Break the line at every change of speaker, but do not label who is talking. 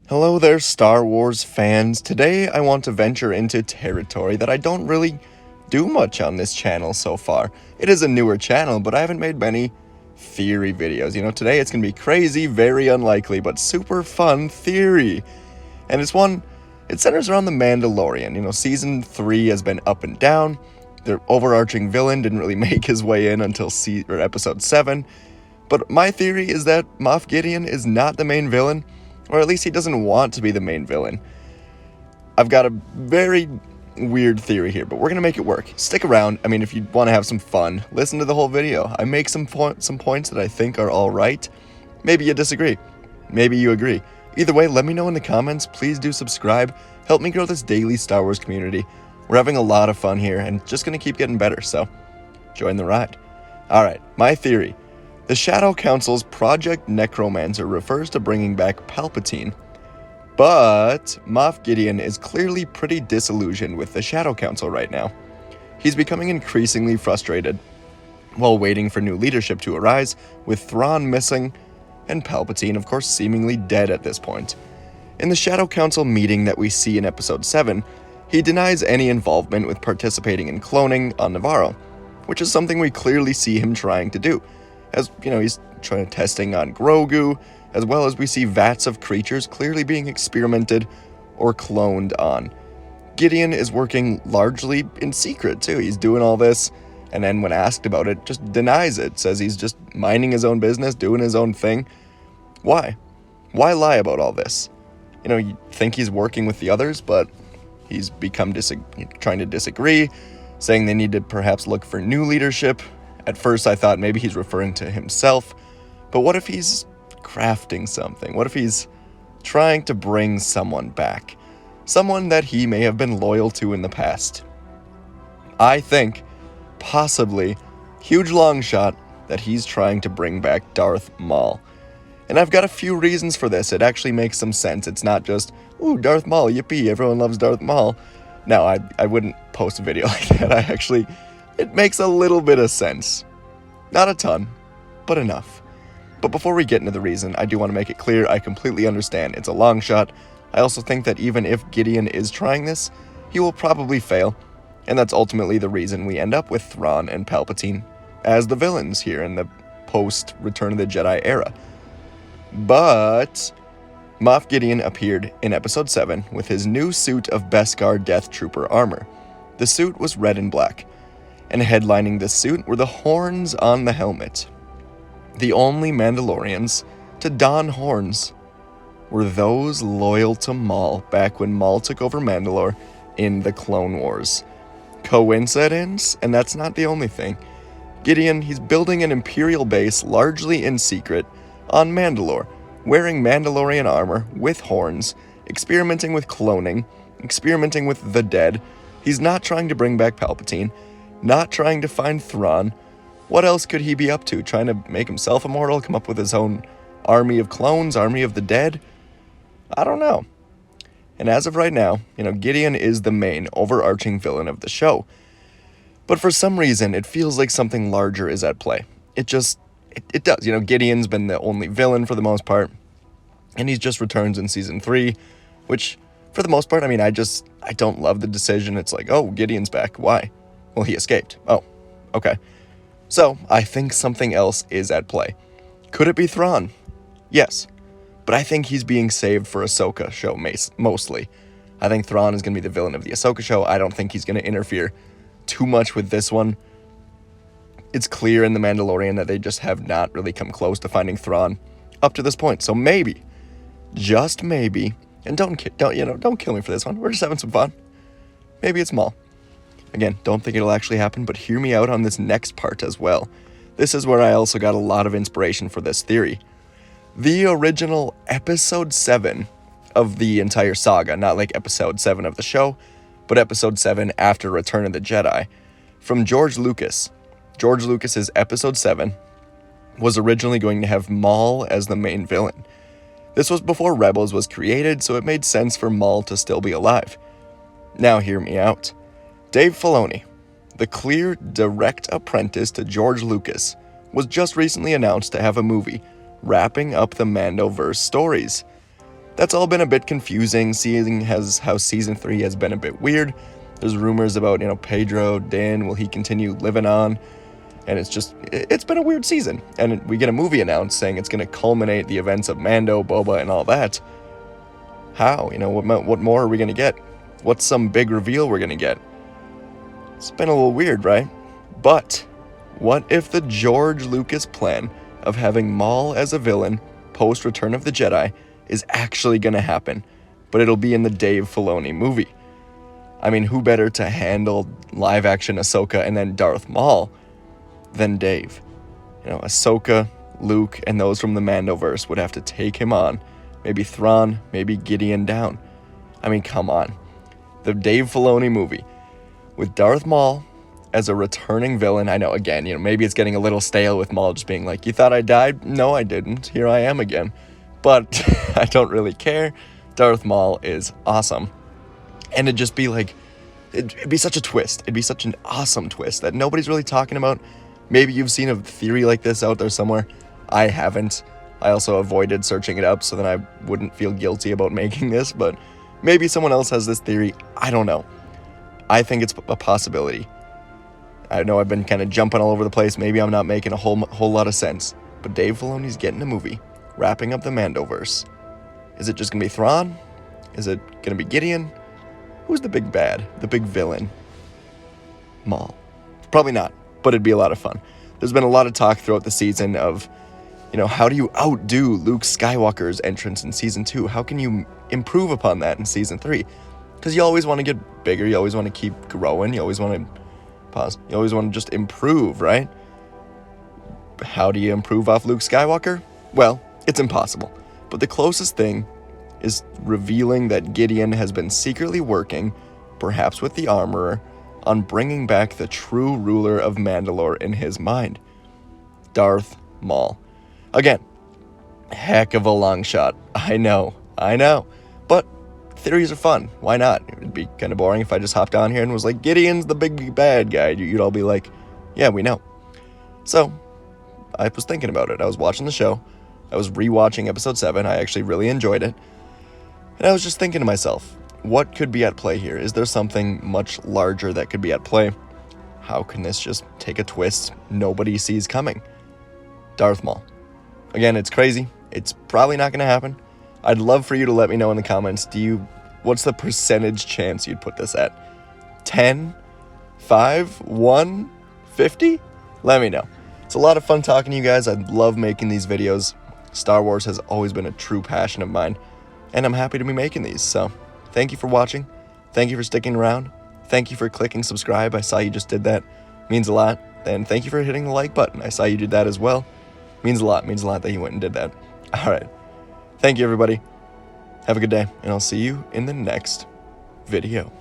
Hello there, Star Wars fans. Today I want to venture into territory that I don't really do much on this channel so far. It is a newer channel, but I haven't made many theory videos. Today it's going to be crazy, very unlikely, but super fun theory. And it centers around the Mandalorian. Season 3 has been up and down. The overarching villain didn't really make his way in until episode 7. But my theory is that Moff Gideon is not the main villain, or at least he doesn't want to be the main villain. I've got a very weird theory here, but we're going to make it work. Stick around. If you want to have some fun, listen to the whole video. I make some points that I think are all right. Maybe you disagree. Maybe you agree. Either way, let me know in the comments. Please do subscribe. Help me grow this daily Star Wars community. We're having a lot of fun here and just going to keep getting better, so join the ride. Alright, my theory. The Shadow Council's Project Necromancer refers to bringing back Palpatine, but Moff Gideon is clearly pretty disillusioned with the Shadow Council right now. He's becoming increasingly frustrated while waiting for new leadership to arise, with Thrawn missing and Palpatine, of course, seemingly dead at this point. In the Shadow Council meeting that we see in Episode 7, he denies any involvement with participating in cloning on Navarro, which is something we clearly see him trying to do. As, he's testing on Grogu, as well as we see vats of creatures clearly being experimented or cloned on. Gideon is working largely in secret, too. He's doing all this, and then when asked about it, just denies it, says he's just minding his own business, doing his own thing. Why? Why lie about all this? You think he's working with the others, but he's become trying to disagree, saying they need to perhaps look for new leadership. At first, I thought maybe he's referring to himself, but what if he's crafting something? What if he's trying to bring someone back? Someone that he may have been loyal to in the past. I think, possibly, huge long shot, that he's trying to bring back Darth Maul. And I've got a few reasons for this. It actually makes some sense. It's not just, ooh, Darth Maul, yippee, everyone loves Darth Maul. No, I wouldn't post a video like that. It makes a little bit of sense. Not a ton, but enough. But before we get into the reason, I do want to make it clear I completely understand it's a long shot. I also think that even if Gideon is trying this, he will probably fail, and that's ultimately the reason we end up with Thrawn and Palpatine as the villains here in the post-Return of the Jedi era. But Moff Gideon appeared in Episode 7 with his new suit of Beskar Death Trooper armor. The suit was red and black, and headlining this suit were the horns on the helmet. The only Mandalorians to don horns were those loyal to Maul back when Maul took over Mandalore in the Clone Wars. Coincidence? And that's not the only thing. Gideon, he's building an Imperial base largely in secret on Mandalore, wearing Mandalorian armor with horns, experimenting with cloning, experimenting with the dead. He's not trying to bring back Palpatine, not trying to find Thrawn. What else could he be up to? Trying to make himself immortal? Come up with his own army of clones? Army of the dead? I don't know. And as of right now, Gideon is the main overarching villain of the show. But for some reason, it feels like something larger is at play. It does. Gideon's been the only villain for the most part. And he just returns in Season 3, which, for the most part, I don't love the decision. It's like, oh, Gideon's back. Why? Well, he escaped. Oh, okay. So, I think something else is at play. Could it be Thrawn? Yes. But I think he's being saved for Ahsoka show mostly. I think Thrawn is going to be the villain of the Ahsoka show. I don't think he's going to interfere too much with this one. It's clear in The Mandalorian that they just have not really come close to finding Thrawn up to this point. So maybe, just maybe, and don't kill me for this one. We're just having some fun. Maybe it's Maul. Again, don't think it'll actually happen, but hear me out on this next part as well. This is where I also got a lot of inspiration for this theory. The original Episode 7 of the entire saga, not like Episode 7 of the show, but Episode 7 after Return of the Jedi, from George Lucas. George Lucas's Episode 7 was originally going to have Maul as the main villain. This was before Rebels was created, so it made sense for Maul to still be alive. Now hear me out. Dave Filoni, the clear, direct apprentice to George Lucas, was just recently announced to have a movie wrapping up the Mandoverse stories. That's all been a bit confusing, seeing as how season 3 has been a bit weird. There's rumors about, Pedro, Din, will he continue living on? And it's been a weird season. And we get a movie announced saying it's going to culminate the events of Mando, Boba, and all that. How? What more are we going to get? What's some big reveal we're going to get? It's been a little weird, right? But what if the George Lucas plan of having Maul as a villain post Return of the Jedi is actually going to happen, but it'll be in the Dave Filoni movie? I mean, who better to handle live-action Ahsoka and then Darth Maul than Dave? Ahsoka, Luke, and those from the Mandoverse would have to take him on. Maybe Thrawn, maybe Gideon down. I mean, come on. The Dave Filoni movie with Darth Maul as a returning villain. I know, again, maybe it's getting a little stale with Maul just being like, you thought I died? No, I didn't. Here I am again. But I don't really care. Darth Maul is awesome. And it'd just be like, it'd be such a twist. It'd be such an awesome twist that nobody's really talking about. Maybe you've seen a theory like this out there somewhere. I haven't. I also avoided searching it up so that I wouldn't feel guilty about making this, but maybe someone else has this theory. I don't know. I think it's a possibility. I know I've been kind of jumping all over the place. Maybe I'm not making a whole lot of sense. But Dave Filoni's getting a movie, wrapping up the Mandoverse. Is it just going to be Thrawn? Is it going to be Gideon? Who's the big bad, the big villain? Maul. Probably not, but it'd be a lot of fun. There's been a lot of talk throughout the season of, how do you outdo Luke Skywalker's entrance in Season 2? How can you improve upon that in Season 3? Because you always want to get bigger, you always want to keep growing, you always want to just improve, right? How do you improve off Luke Skywalker? Well, it's impossible. But the closest thing is revealing that Gideon has been secretly working, perhaps with the Armorer, on bringing back the true ruler of Mandalore in his mind, Darth Maul. Again, heck of a long shot. I know. But theories are fun. Why not? It'd be kind of boring if I just hopped on here and was like, Gideon's the big bad guy. You'd all be like, yeah, we know. So, I was thinking about it. I was watching the show. I was rewatching episode 7. I actually really enjoyed it. And I was just thinking to myself, what could be at play here? Is there something much larger that could be at play? How can this just take a twist nobody sees coming? Darth Maul. Again, it's crazy. It's probably not going to happen. I'd love for you to let me know in the comments. What's the percentage chance you'd put this at? 10? 5? 1? 50? Let me know. It's a lot of fun talking to you guys. I love making these videos. Star Wars has always been a true passion of mine, and I'm happy to be making these. So, thank you for watching. Thank you for sticking around. Thank you for clicking subscribe. I saw you just did that. Means a lot. And thank you for hitting the like button. I saw you did that as well. Means a lot that you went and did that. All right. Thank you, everybody. Have a good day, and I'll see you in the next video.